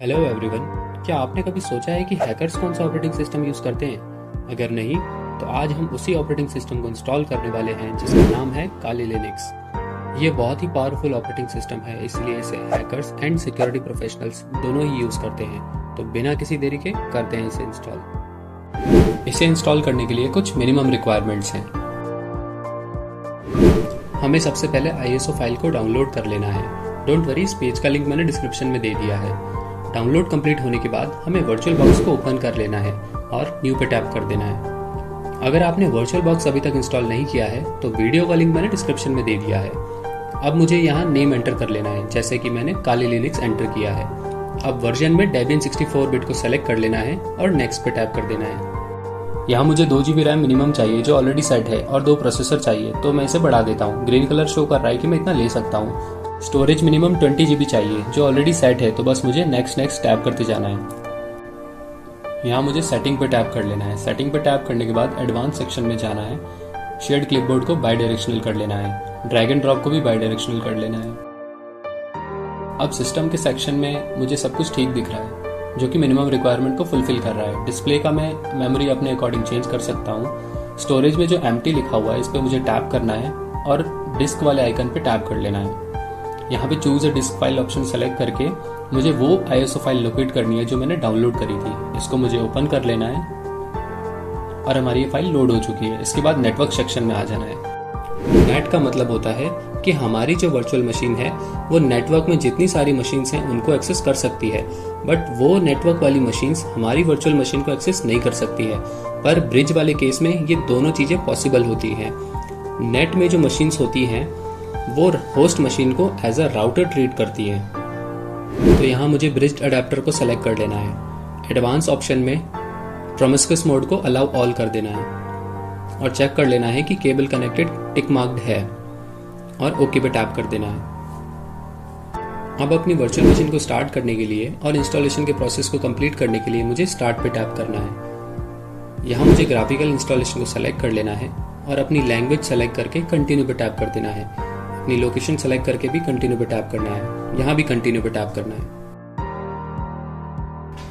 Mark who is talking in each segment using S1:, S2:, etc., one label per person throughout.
S1: Hello everyone. क्या आपने कभी सोचा है कि हैकर्स कौन सा ऑपरेटिंग सिस्टम यूज़ करते हैं? अगर नहीं, तो आज हम उसी ऑपरेटिंग सिस्टम को इंस्टॉल करने वाले हैं जिसका नाम है काली लिनक्स। ये बहुत ही पावरफुल ऑपरेटिंग सिस्टम है, इसलिए इसे हैकर्स एंड सिक्योरिटी प्रोफेशनल्स दोनों ही यूज़ करते हैं। तो बिना किसी देरी के करते हैं इसे इंस्टॉल। इसे इंस्टॉल करने के लिए कुछ मिनिमम रिक्वायरमेंट्स हैं। हमें सबसे पहले ISO फाइल को डाउनलोड कर लेना है। डोंट वरी, इस पेज का लिंक मैंने डिस्क्रिप्शन में दे दिया है। डाउनलोड कंप्लीट होने के बाद हमें वर्चुअल बॉक्स को ओपन कर लेना है और न्यू पे टैप कर देना है। अगर आपने वर्चुअल बॉक्स अभी तक इंस्टॉल नहीं किया है तो वीडियो का लिंक मैंने डिस्क्रिप्शन में दे दिया है। अब मुझे यहाँ नेम एंटर कर लेना है, जैसे कि मैंने काली लिनक्स एंटर किया है। अब वर्जन में डेबियन 64 बिट को सेलेक्ट कर लेना है और नेक्स्ट पे टैप कर देना है। यहाँ मुझे 2 GB रैम मिनिमम चाहिए जो ऑलरेडी सेट है, और 2 प्रोसेसर चाहिए, तो मैं इसे बढ़ा देता हूँ। ग्रीन कलर शो कर रहा है कि मैं इतना ले सकता हूँ। स्टोरेज मिनिमम 20 GB चाहिए जो ऑलरेडी सेट है, तो बस मुझे नेक्स्ट टैप करते जाना है। यहाँ मुझे सेटिंग पे टैप कर लेना है। सेटिंग पे टैप करने के बाद एडवांस सेक्शन में जाना है। शेयर्ड क्लिपबोर्ड को बाई डायरेक्शनल कर लेना है। ड्रैग एंड ड्रॉप को भी बाई डायरेक्शनल कर लेना है। अब सिस्टम के सेक्शन में मुझे सब कुछ ठीक दिख रहा है, जो कि मिनिमम रिक्वायरमेंट को फुलफिल कर रहा है। डिस्प्ले का मैं मेमोरी अपने अकॉर्डिंग चेंज कर सकता हूँ। स्टोरेज में जो एम्प्टी लिखा हुआ है इस पर मुझे टैप करना है और डिस्क वाले आइकन पे टैप कर लेना है। यहाँ पे choose a disc file option select करके मुझे वो ISO फाइल लोकेट करनी है जो मैंने डाउनलोड करी थी। इसको मुझे ओपन कर लेना है और हमारी ये फाइल लोड हो चुकी है। इसके बाद नेटवर्क सेक्शन में आ जाना है। नेट का मतलब होता है कि हमारी जो वर्चुअल मशीन है वो नेटवर्क में जितनी सारी मशीन्स हैं उनको एक्सेस कर सकती है, बट वो नेटवर्क वाली मशीन्स हमारी वर्चुअल मशीन को एक्सेस नहीं कर सकती है। पर ब्रिज वाले केस में ये दोनों चीज़ें पॉसिबल होती हैं। नेट में जो मशीन्स होती हैं वो होस्ट मशीन को एज अ राउटर ट्रीट करती है। तो यहाँ मुझे ब्रिज्ड अडेप्टर को सेलेक्ट कर लेना है। एडवांस ऑप्शन में प्रोमिस्कस मोड को अलाउ ऑल कर देना है और चेक कर लेना है कि केबल कनेक्टेड टिक मार्क्ड है और ओके पे टैप कर देना है। अब अपनी वर्चुअल मशीन को स्टार्ट करने के लिए और इंस्टॉलेशन के प्रोसेस को कंप्लीट करने के लिए मुझे स्टार्ट पे टैप करना है। यहाँ मुझे ग्राफिकल इंस्टॉलेशन को सेलेक्ट कर लेना है और अपनी लैंग्वेज सेलेक्ट करके कंटिन्यू पे टैप कर देना है। अपनी लोकेशन सेलेक्ट करके भी कंटिन्यू पे टैप करना है। यहाँ भी कंटिन्यू पे टैप करना है।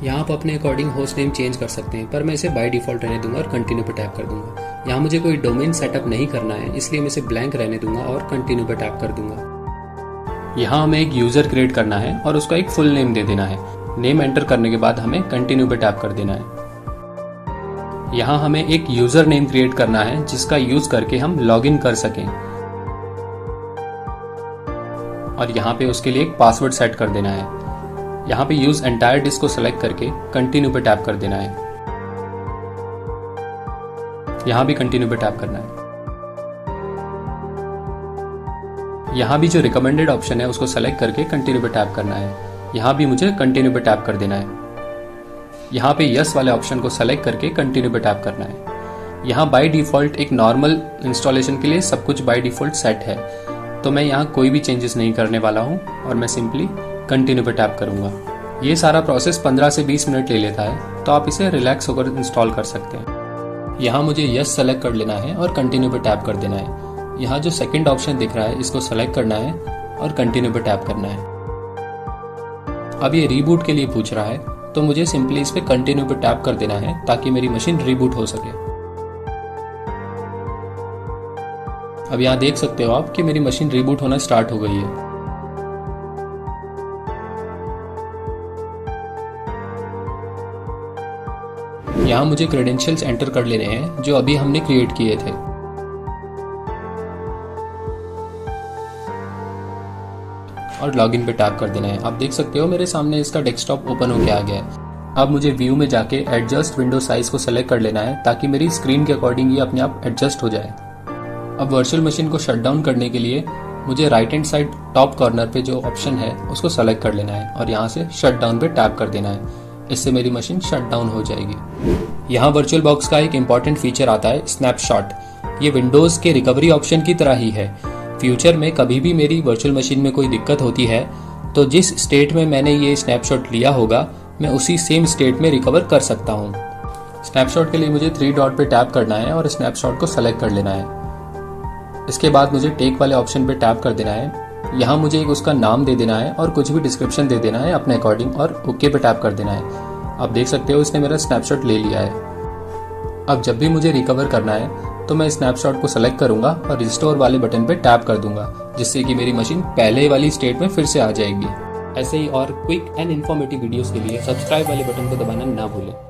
S1: यहाँ आप अपने अकॉर्डिंग होस्ट नेम चेंज कर सकते हैं, पर मैं इसे बाय डिफॉल्ट रहने दूंगा और कंटिन्यू पे टैप कर दूंगा। यहाँ मुझे कोई डोमेन सेटअप नहीं करना है, इसलिए मैं इसे ब्लैंक रहने दूंगा और कंटिन्यू पे टैप कर दूंगा। यहाँ हमें एक यूजर क्रिएट करना है और उसका एक फुल नेम दे देना है। नेम एंटर करने के बाद हमें कंटिन्यू पे टैप कर देना है। यहाँ हमें एक यूजर नेम क्रिएट करना है जिसका यूज करके हम लॉग इन कर सकें, और यहाँ पे उसके लिए एक पासवर्ड सेट कर देना है। यहाँ पे यूज एंटायर डिस्क को सेलेक्ट करके कंटिन्यू पे टैप कर देना है। यहाँ भी कंटिन्यू पे टैप करना है। यहाँ भी जो रिकमेंडेड ऑप्शन है उसको सेलेक्ट करके कंटिन्यू पे टैप करना है। यहाँ भी मुझे कंटिन्यू पे टैप कर देना है। यहाँ पे यस वाले ऑप्शन को सेलेक्ट करके कंटिन्यू पे टैप करना है। यहाँ बाय डिफॉल्ट एक नॉर्मल इंस्टॉलेशन के लिए सब कुछ बाय डिफॉल्ट सेट है, तो मैं यहाँ कोई भी चेंजेस नहीं करने वाला हूँ और मैं सिंपली कंटिन्यू पे टैप करूँगा। ये सारा प्रोसेस 15 से 20 मिनट ले लेता है, तो आप इसे रिलैक्स होकर इंस्टॉल कर सकते हैं। यहाँ मुझे यस सेलेक्ट कर लेना है और कंटिन्यू पे टैप कर देना है। यहाँ जो सेकंड ऑप्शन दिख रहा है इसको सेलेक्ट करना है और कंटिन्यू पे टैप करना है। अब ये रीबूट के लिए पूछ रहा है, तो मुझे सिंपली इस पे कंटिन्यू पे टैप कर देना है ताकि मेरी मशीन रीबूट हो सके। अब यहाँ देख सकते हो आप कि मेरी मशीन रीबूट होना स्टार्ट हो गई है। यहाँ मुझे क्रेडेंशियल्स एंटर कर लेने हैं जो अभी हमने क्रिएट किए थे। और लॉगिन पे टैप कर देना है। आप देख सकते हो मेरे सामने इसका डेस्कटॉप ओपन होके आ गया है। अब मुझे व्यू में जाके एडजस्ट विंडो साइज को सेलेक्ट कर लेना है ताकि मेरी स्क्रीन के अकॉर्डिंग ये अपने आप एडजस्ट हो जाए। अब वर्चुअल मशीन को शट डाउन करने के लिए मुझे right hand side top corner पे जो ऑप्शन है उसको सेलेक्ट कर लेना है और यहाँ से शट डाउन पे टैप कर देना है। इससे मेरी मशीन शट डाउन हो जाएगी। यहाँ वर्चुअल बॉक्स का एक इम्पॉर्टेंट फीचर आता है, स्नैपशॉट। ये विंडोज के रिकवरी ऑप्शन की तरह ही है। फ्यूचर में कभी भी मेरी वर्चुअल मशीन में कोई दिक्कत होती है तो जिस स्टेट में मैंने ये स्नैपशॉट लिया होगा मैं उसी सेम स्टेट में रिकवर कर सकता हूँ। स्नैपशॉट के लिए मुझे 3 डॉट पे टैप करना है और स्नैपशॉट को सेलेक्ट कर लेना है। इसके बाद मुझे टेक वाले ऑप्शन पे टैप कर देना है यहाँ मुझे एक उसका नाम दे देना है और कुछ भी डिस्क्रिप्शन दे देना है अपने अकॉर्डिंग और ओके पे टैप कर देना है। आप देख सकते हो इसने मेरा स्नैपशॉट ले लिया है। अब जब भी मुझे रिकवर करना है तो मैं स्नैपशॉट को सेलेक्ट करूंगा और रिस्टोर वाले बटन पे टैप कर दूंगा, जिससे कि मेरी मशीन पहले वाली स्टेट में फिर से आ जाएगी। ऐसे ही और क्विक एंड इन्फॉर्मेटिव वीडियोस के लिए सब्सक्राइब वाले बटन को दबाना ना भूलें।